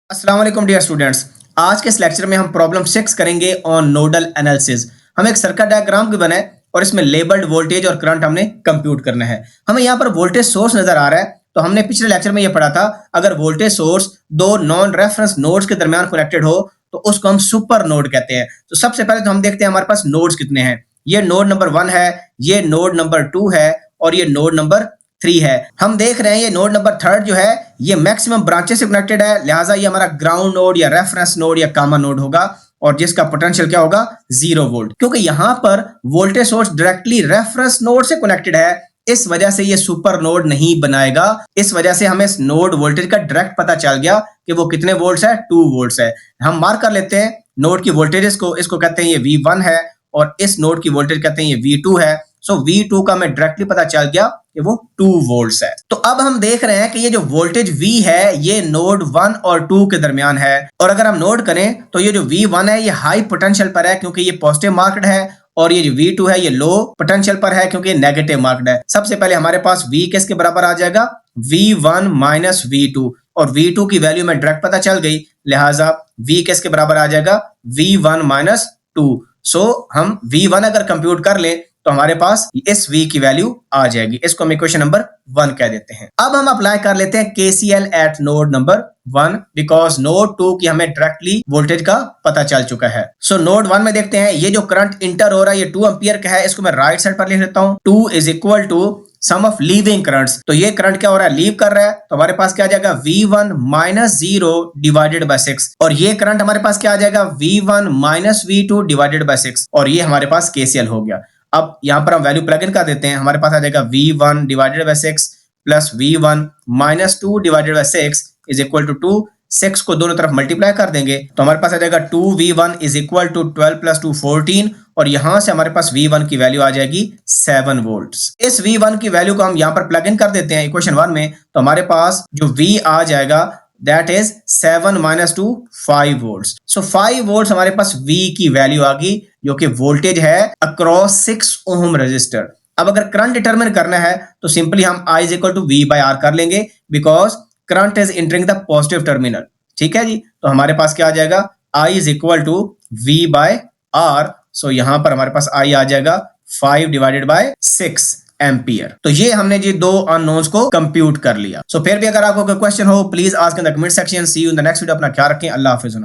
अस्सलाम वालेकुम dear students. आज के इस लेक्चर में हम प्रॉब्लम 6 करेंगे ऑन नोडल एनालिसिस। हमें एक सर्किट डायग्राम भी बनाए और इसमें लेबल्ड वोल्टेज और करंट हमने कंप्यूट करना है। हमें यहाँ पर वोल्टेज सोर्स नजर आ रहा है, तो हमने पिछले लेक्चर में ये पढ़ा था, अगर वोल्टेज सोर्स दो नॉन रेफरेंस नोड्स के दरमियान कनेक्टेड हो तो उसको हम सुपर नोड कहते हैं। तो सबसे पहले तो हम देखते हैं हमारे पास नोड्स कितने हैं। ये नोड नंबर 1 है, ये नोड नंबर 2 है और ये नोड नंबर 3 है। हम देख रहे हैं ये नोड नंबर 3 जो है ये मैक्सिमम ब्रांचेस से कनेक्टेड है, लिहाजा ये हमारा ग्राउंड नोड या रेफरेंस नोड या कॉमन नोड होगा और जिसका पोटेंशियल क्या होगा 0 वोल्ट, क्योंकि यहां पर voltage source directly reference node से कनेक्टेड है, इस वजह से ये सुपर नोड नहीं बनाएगा। इस वजह से हमें इस नोड वोल्टेज का डायरेक्ट पता चल गया कि वो कितने वोल्ट्स है, 2 वोल्ट्स है। हम मार्क कर लेते हैं नोड की वोल्टेजेस को, इसको कहते हैं ये V1 है और इस नोड की वोल्टेज कहते हैं ये V2 है। सो V2 का हमें डायरेक्टली पता चल गया कि वो 2 वोल्ट्स है। तो अब हम देख रहे हैं कि ये जो वोल्टेज V है ये नोड 1 और 2 के दरमियान है, और अगर हम नोट करें तो ये जो V1 है ये हाई पोटेंशियल पर है क्योंकि ये पॉजिटिव मार्क्ड है, और ये जो V2 है ये लो पोटेंशियल पर है क्योंकि नेगेटिव मार्क्ड है। सबसे पहले हमारे पास V किसके बराबर आ जाएगा, V1 माइनस V2, और V2 की वैल्यू में डायरेक्ट पता चल गई, लिहाजा V किसके बराबर आ जाएगा, V1 माइनस 2। सो हम V1 अगर कंप्यूट कर लें तो हमारे पास इस V की वैल्यू आ जाएगी। इसको हम इक्वेशन नंबर 1 कह देते हैं। अब हम अप्लाई कर लेते हैं KCL eight node number 1, because node 2 की हमें डायरेक्टली वोल्टेज का पता चल चुका है। सो नोड 1 में देखते हैं ये जो करंट इंटर हो रहा है ये 2 एम्पियर का है, इसको मैं राइट साइड पर लिख लेता हूं। 2 is equal to sum of leaving currents, तो ये करंट क्या हो रहा है, लीव कर रहा है, तो हमारे पास क्या आ जाएगा V1 माइनस 0 डिवाइडेड बाय 6, और ये करंट हमारे पास क्या आ जाएगा V1 minus V2 divided by 6, और ये हमारे पास KCL हो गया। अब यहां पर हम वैल्यू प्लग इन कर देते हैं, हमारे पास आ जाएगा V1 divided by 6 plus V1 minus 2 divided by 6 is equal to 2। 6 को दोनों तरफ मल्टीप्लाई कर देंगे तो हमारे पास आ जाएगा 2V1 is equal to 12 plus 2 14, और यहां से हमारे पास V1 की वैल्यू आ जाएगी 7 वोल्ट्स। इस V1 की वैल्यू को हम यहां पर प्लग इन कर देते हैं इक्वेशन 1 में, तो हमारे पास जो V आ जाएगा that is 7 minus 2 5 volts. So 5 volts हमारे पास V की वैल्यू आ गई, जो कि वोल्टेज है अक्रॉस 6 ओम रजिस्टर। अब अगर करंट डिटरमिन करना है तो सिंपली हम I is equal to V by R कर लेंगे, because current is entering the positive terminal. ठीक है जी, तो हमारे पास क्या आ जाएगा, I is equal to V by R। सो यहां पर हमारे पास I आ जाएगा 5 डिवाइडेड बाय 6 एम्पियर। तो ये हमने जी दो अननोन्स को कंप्यूट कर लिया। सो फिर भी अगर आपको कोई क्वेश्चन हो please ask in the comment section. See you in the next video. अपना ख्याल रखें। अल्लाह हाफिज़।